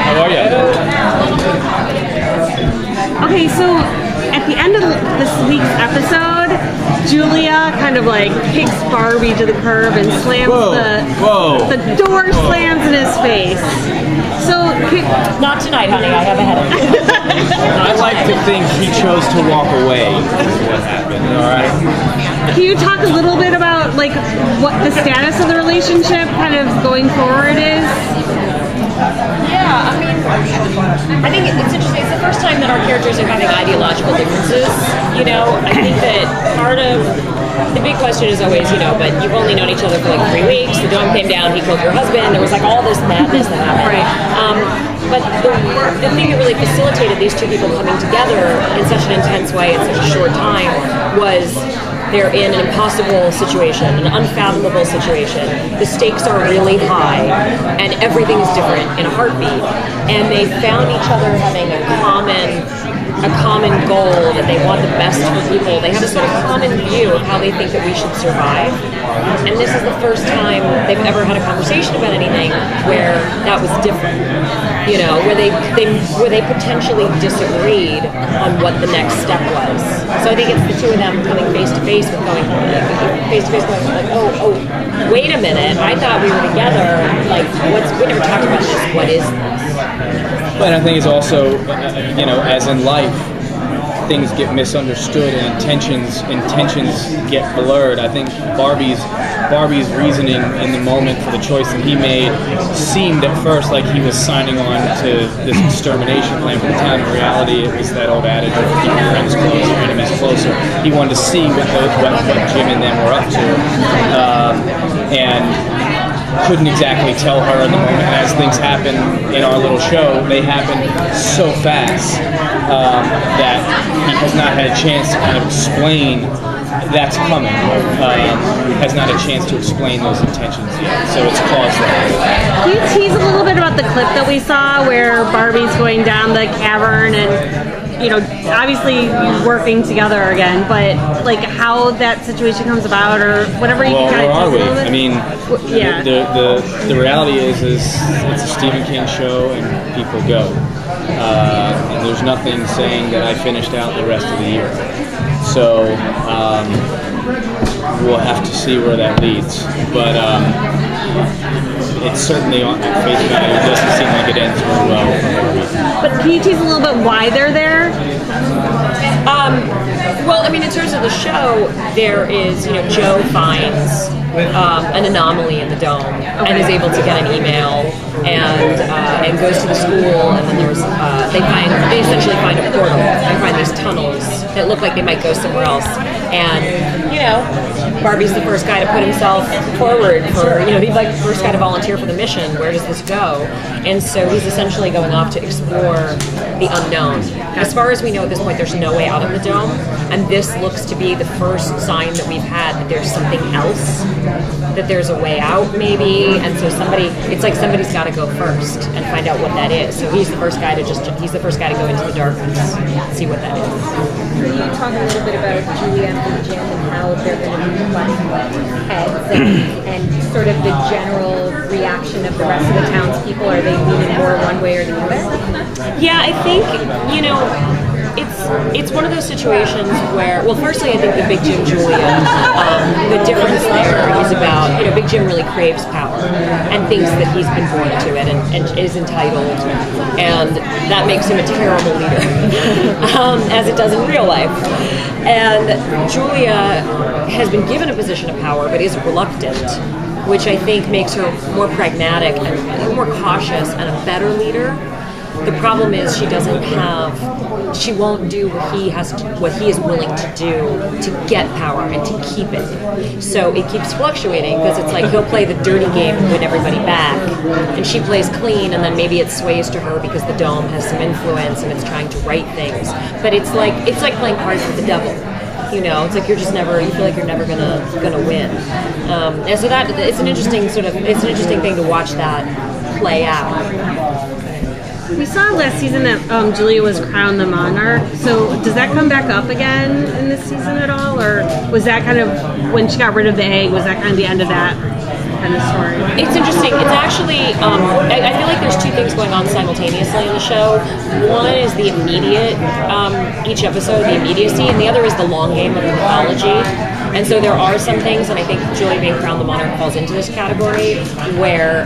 How are you? Okay, so at the end of this week's episode, Julia kind of like kicks Barbie to the curb and slams the door slams in his face. So not tonight, honey. I have a headache. I like to think he chose to walk away. Is what happened. All right. Can you talk a little bit about like what the status of the relationship kind of going forward is? Yeah, I think it's interesting. It's the first time that our characters are having ideological differences. I think that part of the big question is always, but you've only known each other for like 3 weeks. The dome came down, he killed your husband. There was like all this madness that happened. Right. But the thing that really facilitated these two people coming together in such an intense way in such a short time was they're in an impossible situation, an unfathomable situation. The stakes are really high, and everything is different in a heartbeat. And they found each other having a common goal, that they want the best for people. They have a sort of common view of how they think that we should survive. And this is the first time they've ever had a conversation about anything where that was different. Where they potentially disagreed on what the next step was. So I think it's the two of them coming face to face with going like, oh, wait a minute, I thought we were together. Like, we never talked about this. What is this? But I think it's also, as in life, things get misunderstood and intentions get blurred. I think Barbie's reasoning in the moment for the choice that he made seemed at first like he was signing on to this extermination plan. But the time in reality, it was that old adage of keep your friends close, your enemies closer. He wanted to see what Jim and them were up to, and couldn't exactly tell her in the moment. As things happen in our little show, they happen so fast that he has not had a chance to kind of explain that's coming. Has not had a chance to explain those intentions yet, so it's caused that. Can you tease a little bit about the clip that we saw where Barbie's going down the cavern and obviously working together again, but like how that situation comes about or whatever you can kind of where are we? I mean, yeah. The reality is it's a Stephen King show and people go. And there's nothing saying that I finished out the rest of the year. So we'll have to see where that leads. But it's certainly on face value. It doesn't seem like it ends very well for Barbie. But can you tease a little bit why they're there? Well, in terms of the show, there is, Joe finds an anomaly in the dome and is able to get an email and goes to the school, and then there's they essentially find a portal. They find these tunnels that look like they might go somewhere else, and Barbie's the first guy to put himself forward for he's like the first guy to volunteer for the mission. Where does this go? And so he's essentially going off to explore the unknown. As far as we know at this point, there's no way out of the dome, and this looks to be the first sign that we've had that there's something else, that there's a way out maybe, and so it's like somebody's got to go first and find out what that is. So he's the first guy to go into the darkness and see what that is. Can you talk a little bit about Julia and Jim and how they're going to be butting heads and sort of the general reaction of the rest of the townspeople? Are they leaning more one way or the other? Yeah, I think, it's one of those situations where, well, firstly, I think the Big Jim Julia, the difference there is about, Big Jim really craves power and thinks that he's been born to it and is entitled, and that makes him a terrible leader, as it does in real life. And Julia has been given a position of power, but is reluctant, which I think makes her more pragmatic and more cautious and a better leader. The problem is she won't do what he is willing to do to get power and to keep it. So it keeps fluctuating because it's like he'll play the dirty game and win everybody back, and she plays clean, and then maybe it sways to her because the dome has some influence and it's trying to right things. But it's like playing cards with the devil. It's like you feel like you're never gonna win. And so that it's an interesting thing to watch that play out. We saw last season that Julia was crowned the monarch. So does that come back up again in this season at all, or was that kind of when she got rid of the egg? Was that kind of the end of that? kind of story? It's interesting. It's actually, I feel like there's two things going on simultaneously in the show. One is the immediate, each episode, the immediacy, and the other is the long game of the mythology. And so there are some things, and I think Julie being crowned the monarch falls into this category, where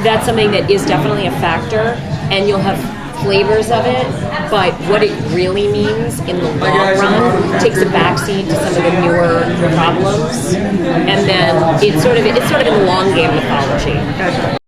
that's something that is definitely a factor, and you'll have flavors of it, but what it really means in the long run takes a backseat to some of the newer problems, and then it's sort of in the long game mythology.